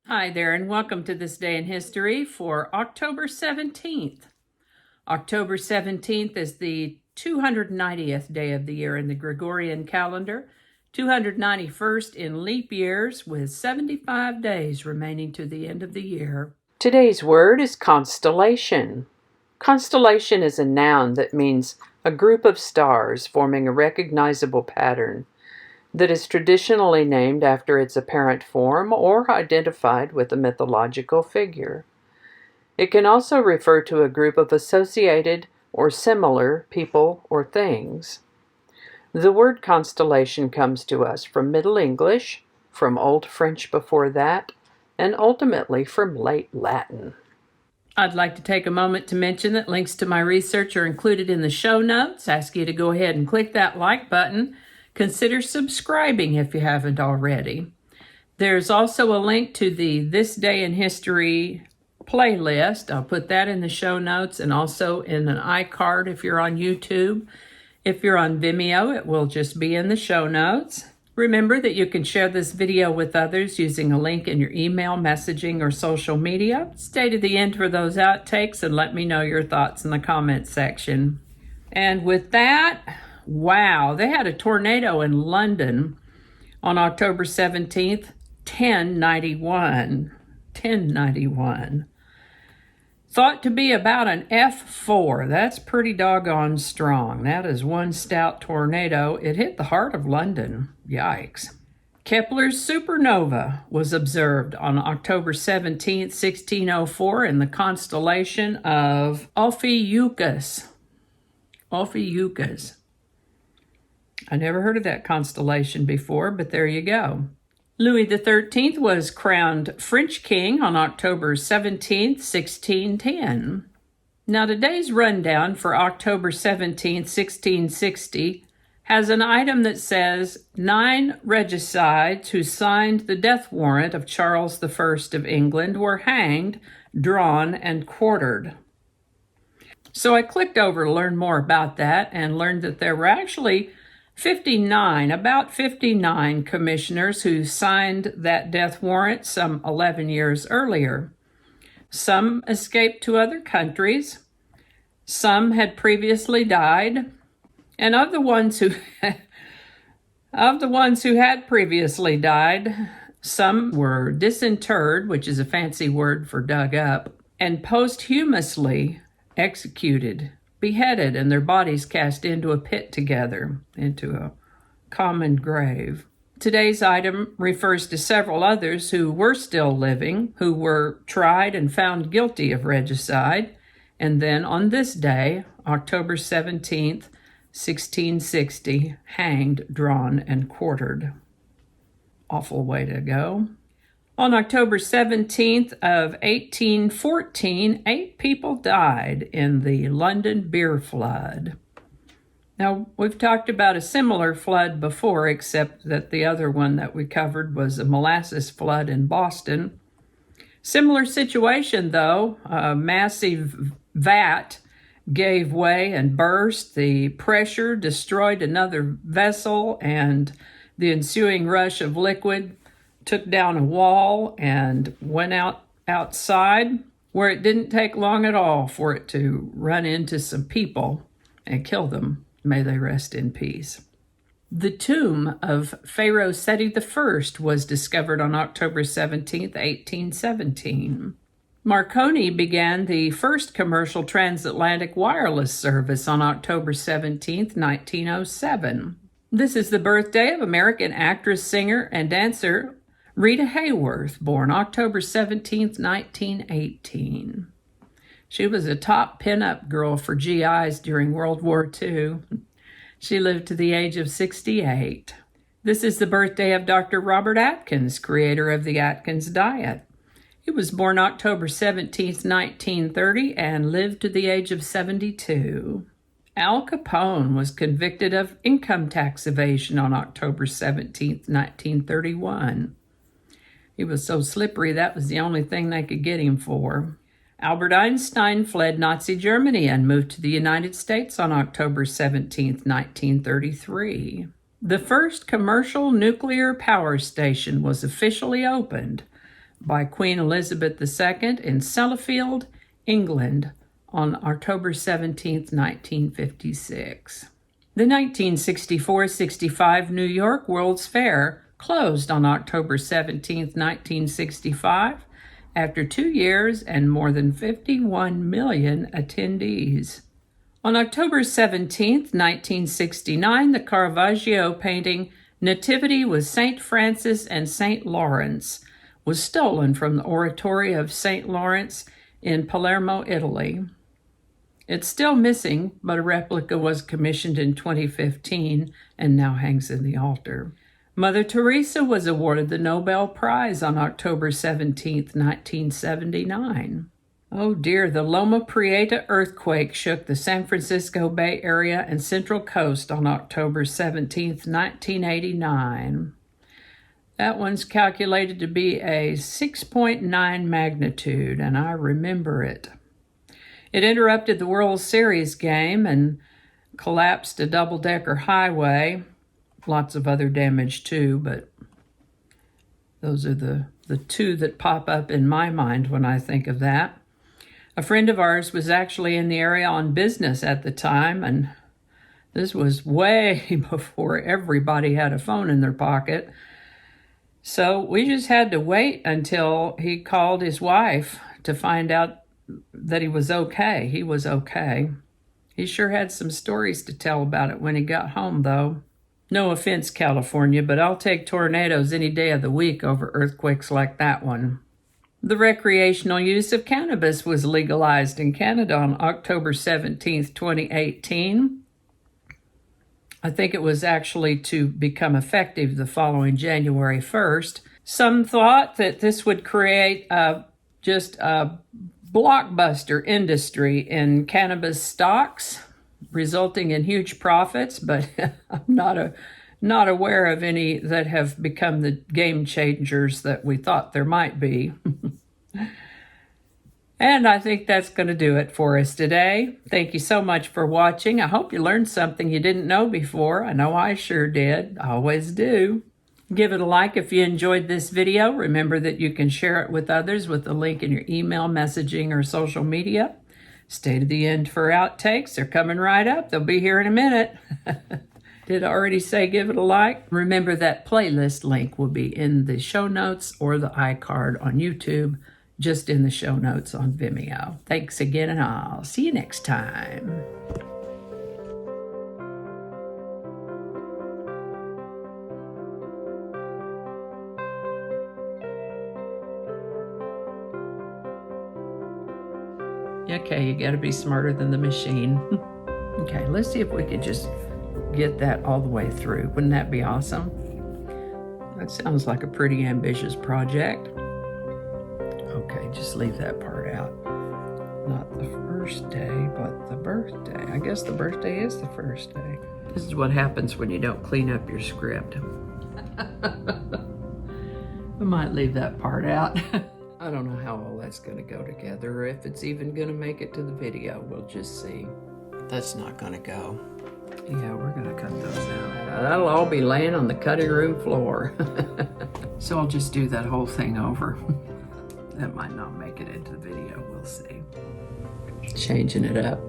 Hi there, and welcome to this day in history for October 17th. October 17th is the 290th day of the year in the Gregorian calendar, 291st in leap years, with 75 days remaining to the end of the year. Today's word is constellation. Constellation is a noun that means a group of stars forming a recognizable pattern that is traditionally named after its apparent form or identified with a mythological figure. It can also refer to a group of associated or similar people or things. The word constellation comes to us from Middle English, from Old French before that, and ultimately from late Latin. I'd like to take a moment to mention that links to my research are included in the show notes. Ask you to go ahead and click that like button. Consider subscribing if you haven't already. There's also a link to the This Day in History playlist. I'll put that in the show notes and also in an iCard if you're on YouTube. If you're on Vimeo, it will just be in the show notes. Remember that you can share this video with others using a link in your email, messaging, or social media. Stay to the end for those outtakes and let me know your thoughts in the comments section. And with that, wow, they had a tornado in London on October 17th, 1091. 1091. Thought to be about an F4. That's pretty doggone strong. That is one stout tornado. It hit the heart of London. Yikes. Kepler's supernova was observed on October 17th, 1604 in the constellation of Ophiuchus. Ophiuchus. I never heard of that constellation before, but there you go. Louis XIII was crowned French king on October 17th, 1610. Now today's rundown for October 17th, 1660 has an item that says 9 regicides who signed the death warrant of Charles I of England were hanged, drawn, and quartered. So I clicked over to learn more about that and learned that there were actually about 59 commissioners who signed that death warrant some 11 years earlier. Some escaped to other countries. Some had previously died. And of the ones who had previously died, some were disinterred, which is a fancy word for dug up, and posthumously executed, beheaded, and their bodies cast into a pit together, into a common grave. Today's item refers to several others who were still living, who were tried and found guilty of regicide, and then on this day, October 17th, 1660, hanged, drawn, and quartered. Awful way to go. On October 17th of 1814, 8 people died in the London beer flood. Now, we've talked about a similar flood before, except that the other one that we covered was a molasses flood in Boston. Similar situation, though. A massive vat gave way and burst. The pressure destroyed another vessel, and the ensuing rush of liquid took down a wall and went outside, where it didn't take long at all for it to run into some people and kill them. May they rest in peace. The tomb of Pharaoh Seti I was discovered on October 17th, 1817. Marconi began the first commercial transatlantic wireless service on October 17th, 1907. This is the birthday of American actress, singer, and dancer Rita Hayworth, born October 17th, 1918. She was a top pinup girl for GIs during World War II. She lived to the age of 68. This is the birthday of Dr. Robert Atkins, creator of the Atkins diet. He was born October 17th, 1930, and lived to the age of 72. Al Capone was convicted of income tax evasion on October 17th, 1931. He was so slippery, that was the only thing they could get him for. Albert Einstein fled Nazi Germany and moved to the United States on October 17th, 1933. The first commercial nuclear power station was officially opened by Queen Elizabeth II in Sellafield, England, on October 17, 1956. The 1964-65 New York World's Fair closed on October 17, 1965, after 2 years and more than 51 million attendees. On October 17, 1969, the Caravaggio painting Nativity with St. Francis and St. Lawrence was stolen from the Oratory of St. Lawrence in Palermo, Italy. It's still missing, but a replica was commissioned in 2015 and now hangs in the altar. Mother Teresa was awarded the Nobel Prize on October 17, 1979. Oh dear, the Loma Prieta earthquake shook the San Francisco Bay Area and Central Coast on October 17, 1989. That one's calculated to be a 6.9 magnitude, and I remember it. It interrupted the World Series game and collapsed a double-decker highway. Lots of other damage too, but those are the two that pop up in my mind when I think of that. A friend of ours was actually in the area on business at the time, and this was way before everybody had a phone in their pocket. So we just had to wait until he called his wife to find out that he was okay. He was okay. He sure had some stories to tell about it when he got home, though. No offense, California, but I'll take tornadoes any day of the week over earthquakes like that one. The recreational use of cannabis was legalized in Canada on October 17, 2018. I think it was actually to become effective the following January 1st. Some thought that this would create just a blockbuster industry in cannabis stocks, resulting in huge profits, but I'm not aware of any that have become the game changers that we thought there might be. And I think that's going to do it for us today. Thank you so much for watching. I hope you learned something you didn't know before. I know I sure did. I always do. Give it a like if you enjoyed this video. Remember that you can share it with others with the link in your email, messaging, or social media. Stay to the end for outtakes. They're coming right up. They'll be here in a minute. Did I already say give it a like? Remember that playlist link will be in the show notes or the iCard on YouTube, just in the show notes on Vimeo. Thanks again, and I'll see you next time. Okay, you gotta be smarter than the machine. Okay, let's see if we could just get that all the way through. Wouldn't that be awesome? That sounds like a pretty ambitious project. Okay, just leave that part out. Not the first day, but the birthday. I guess the birthday is the first day. This is what happens when you don't clean up your script. I might leave that part out. I don't know how all that's going to go together, or if it's even going to make it to the video. We'll just see. That's not going to go. Yeah, we're going to cut those out. That'll all be laying on the cutting room floor. So I'll just do that whole thing over. That might not make it into the video. We'll see. Changing it up.